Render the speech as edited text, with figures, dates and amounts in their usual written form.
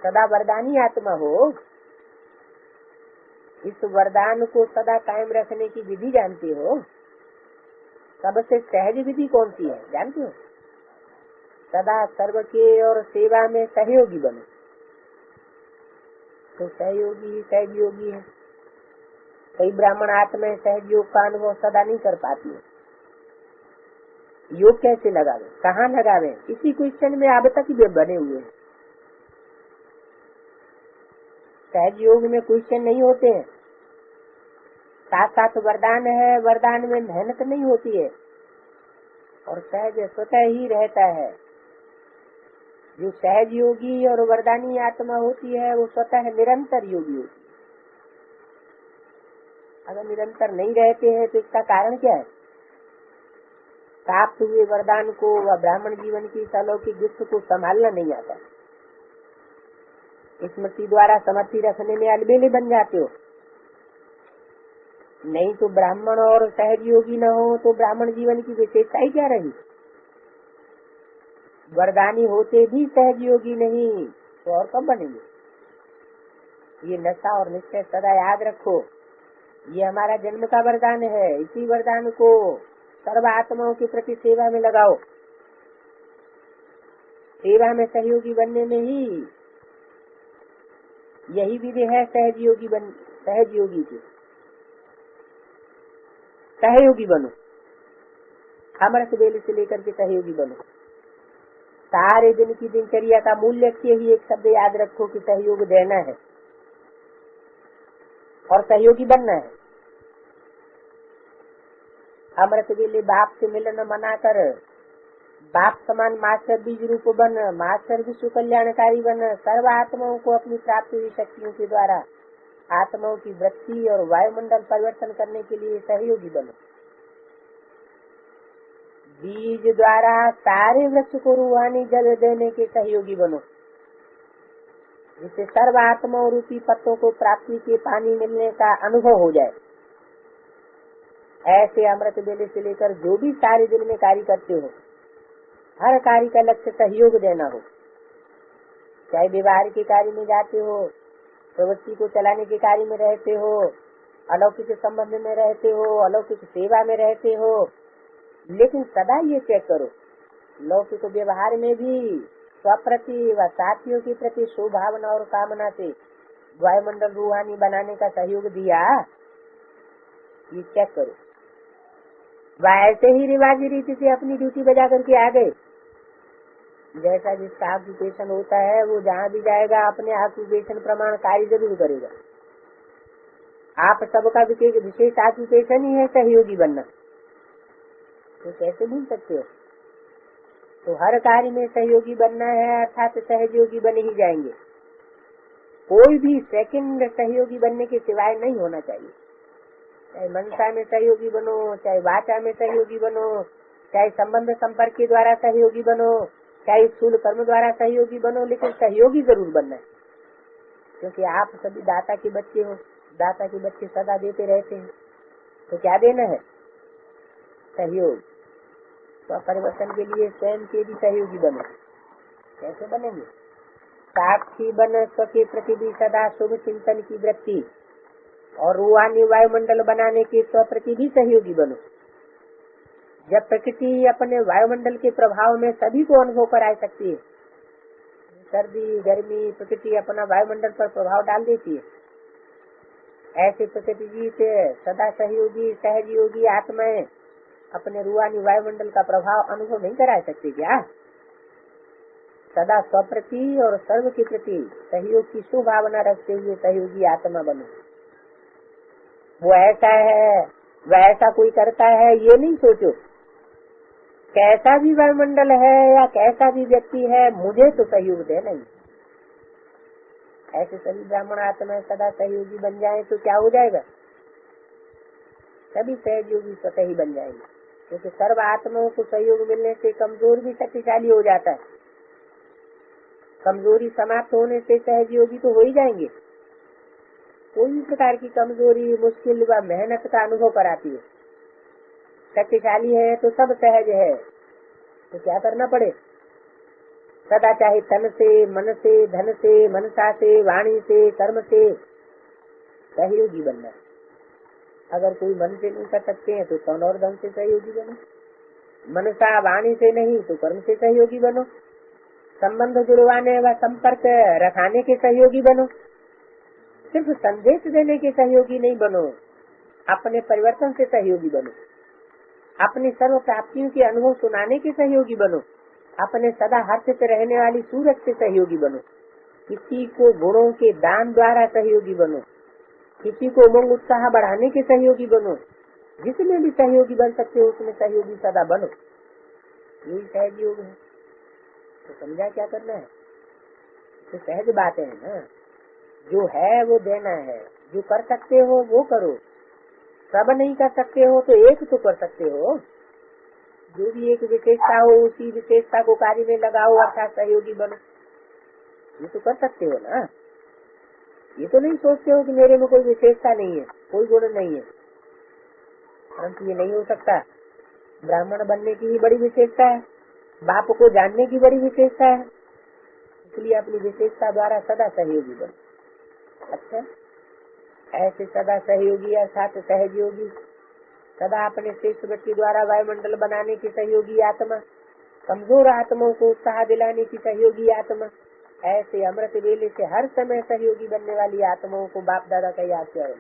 सदा वरदानी आत्मा हो, इस वरदान को सदा कायम रखने की विधि जानते हो? सबसे सहज विधि कौन सी है जानते हो? सदा सर्व के और सेवा में सहयोगी बनो। तो सहयोगी ही सहज योगी है। कई ब्राह्मण आत्मा सहज योग का अनुभव सदा नहीं कर पाती है। योग कैसे लगावे, कहाँ लगावे, इसी क्वेश्चन में अब तक भी बने हुए हैं। सहज योग में क्वेश्चन नहीं होते हैं, साथ साथ वरदान है, वरदान में मेहनत नहीं होती है और सहज स्वतः ही रहता है। जो सहज योगी और वरदानी आत्मा होती है वो स्वतः निरंतर योगी होती है। अगर निरंतर नहीं रहते हैं तो इसका कारण क्या है? प्राप्त हुए वरदान को व ब्राह्मण जीवन की अलौकिक गिफ्ट को संभालना नहीं आता। स्मृति द्वारा समर्थी रखने में अलबेले बन जाते हो। नहीं तो ब्राह्मण और सहज योगी न हो तो ब्राह्मण जीवन की विशेषता ही क्या रही? वरदानी होते भी सहज योगी नहीं तो और कब बनेंगे? ये नशा और निश्चय सदा याद रखो। ये हमारा जन्म का वरदान है। इसी वरदान को सर्व आत्माओं के प्रति सेवा में लगाओ। सेवा में सहयोगी बनने में ही यही विधि है सहज योगी की। सहयोगी बनो, अमृत बेल से लेकर के सहयोगी बनो। सारे दिन की दिनचर्या का मूल्य के ही एक शब्द याद रखो कि सहयोग देना है और सहयोगी बनना है। अमृत बेले बाप से मिलन मना कर बाप समान मास्टर बीज रूप बन, मास्टर विश्व कल्याणकारी बन। सर्व आत्माओं को अपनी प्राप्त हुई शक्तियों के द्वारा आत्माओं की वृत्ति और वायुमंडल परिवर्तन करने के लिए सहयोगी बनो। बीज द्वारा सारे वृक्ष को रूहानी जल देने के सहयोगी बनो, जिससे सर्व आत्माओं रूपी पत्तों को प्राप्ति के पानी मिलने का अनुभव हो जाए। ऐसे अमृत बेले से लेकर जो भी सारे दिन में कार्य करते हो, हर कार्य का लक्ष्य सहयोग देना हो। चाहे व्यवहार के कार्य में जाते हो, प्रवृत्ति को चलाने के कार्य में रहते हो, अलौकिक संबंध में रहते हो, अलौकिक सेवा में रहते हो, लेकिन सदा ये चेक करो लौकिक व्यवहार में भी स्वप्रति व साथियों के प्रति शुभावना और कामना से वायुमंडल रूहानी बनाने का सहयोग दिया, ये चेक करो। वैसे ही रिवाजी रीति से अपनी ड्यूटी बजा करके आ गए। जैसा जिसका ऑक्यूपेशन होता है वो जहाँ भी जाएगा अपने ऑक्यूपेशन प्रमाण कार्य जरूर करेगा। आप सबका विशेष ऑक्यूपेशन ही है सहयोगी बनना, तो कैसे भूल सकते हो? तो हर कार्य में सहयोगी बनना है, अर्थात सहयोगी बने ही जाएंगे। कोई भी सेकंड सहयोगी बनने के सिवाय नहीं होना चाहिए। चाहे मनसा में सहयोगी बनो, चाहे वाचा में सहयोगी बनो, चाहे संबंध संपर्क के द्वारा सहयोगी बनो, चाहे स्थूल कर्म द्वारा सहयोगी बनो, लेकिन सहयोगी जरूर बनना है। क्योंकि आप सभी दाता के बच्चे हो, दाता के बच्चे सदा देते रहते हैं। तो क्या देना है? सहयोग। तो परिवर्तन के लिए स्वयं के भी सहयोगी बनो। कैसे बनेंगे? साक्षी बन स्वके प्रति भी सदा शुभ चिंतन की वृत्ति और रूहानी वायुमंडल बनाने के स्वप्रति भी सहयोगी बनो। जब प्रकृति अपने वायुमंडल के प्रभाव में सभी को अनुभव कराई सकती है, सर्दी गर्मी प्रकृति अपना वायुमंडल पर प्रभाव डाल देती है। ऐसे प्रकृति जी से सदा सहयोगी सहयोगी आत्माएं अपने रूहानी वायुमंडल का प्रभाव अनुभव नहीं करा सकती क्या? सदा स्वप्रति और सर्व के प्रति सहयोग की शुभावना रखते हुए सहयोगी आत्मा बनो। वो ऐसा है, वैसा कोई करता है, ये नहीं सोचो। कैसा भी वायुमंडल है या कैसा भी व्यक्ति है, मुझे तो सहयोग दे नहीं। ऐसे सभी ब्राह्मण आत्मा सदा सहयोगी बन जाए तो क्या हो जाएगा? सभी सहयोगी स्वतः ही बन जाएंगे। क्योंकि सर्व आत्माओं को सहयोग मिलने से कमजोर भी शक्तिशाली हो जाता है। कमजोरी समाप्त होने से सहयोगी तो हो ही जाएंगे। कोई भी प्रकार की कमजोरी मुश्किल व मेहनत का अनुभव कराती है। शक्तिशाली है तो सब सहज है, तो क्या करना पड़े? सदा चाहे तन से, मन से, धन से, मनसा से, वाणी से, कर्म से सहयोगी बनना है। अगर कोई मन से नहीं कर सकते हैं तो तन और धन से सहयोगी बनो, मनसा वाणी से नहीं तो कर्म से सहयोगी बनो, संबंध जुड़वाने व संपर्क रखाने के सहयोगी बनो, सिर्फ संदेश देने के सहयोगी नहीं बनो, अपने परिवर्तन से सहयोगी बनो, अपनी सर्व प्राप्तियों के अनुभव सुनाने के सहयोगी बनो, अपने सदा हर्षित रहने वाली सूरत से सहयोगी बनो, किसी को गुणों के दान द्वारा सहयोगी बनो, किसी को उमंग उत्साह बढ़ाने के सहयोगी बनो, जिसमें भी सहयोगी बन सकते हो उसमें सहयोगी सदा बनो। यही सहज योग है। तो समझा क्या करना है? तो सहज बातें है ना, जो है वो देना है, जो कर सकते हो वो करो, सब नहीं कर सकते हो तो एक तो कर सकते हो, जो भी एक विशेषता हो उसी विशेषता को कार्य में लगाओ, अर्थात सहयोगी बनो। ये तो कर सकते हो ना, ये तो नहीं सोचते हो कि मेरे में कोई विशेषता नहीं है, कोई गुण नहीं है, परंतु ये नहीं हो सकता। ब्राह्मण बनने की भी बड़ी विशेषता है, बाप को जानने की बड़ी विशेषता है, इसलिए अपनी विशेषता द्वारा सदा सहयोगी बनो। अच्छा, ऐसे सदा सहयोगी अर्थात सहयोगी, सदा अपने श्रेष्ठ व्यक्ति द्वारा वायुमंडल बनाने की सहयोगी आत्मा, कमजोर आत्माओं को उत्साह दिलाने की सहयोगी आत्मा, ऐसे अमृत वेले से हर समय सहयोगी बनने वाली आत्माओं को बाप दादा का याद करें।